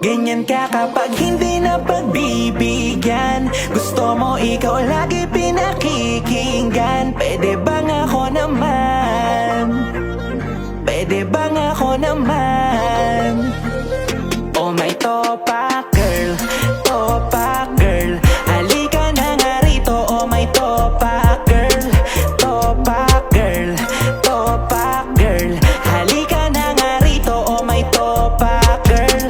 Ganyan ka kapag hindi na pagbibigyan. Gusto mo ikaw lagi pinakikinggan. Pwede bang ako naman? Pwede bang ako naman? Oh my topa girl, topa girl, halika na nga rito. Oh my topa girl, topa girl, topa girl, halika na nga rito. Oh my topa girl,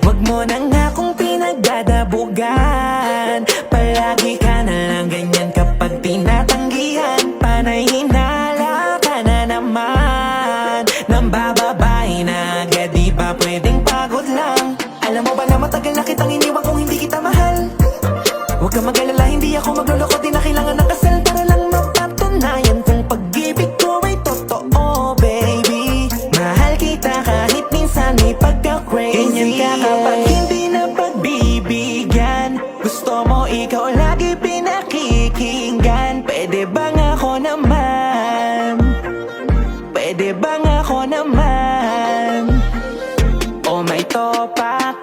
wag mo na nga kung pinagdadabugan. Palagi ka na lang ganyan kapag tinatanggihan. Panay hinala ka na naman, nang bababae na agad, di ba pwedeng pagod lang? Alam mo ba na matagal na kitang iniwan kung hindi kita mahal? Huwag kang mag-alala, hindi ako magluloko. Di na kailangan ng kasal para lang mapatunayan kung pag-ibig ko ay totoo, baby. Mahal kita kahit minsan may pagka-crazy. Ganyan ka kapag hindi na pagbibigyan. Gusto mo ikaw lagi pinakikinggan. Pwede bang ako naman? Pwede bang ako naman? Oh my topa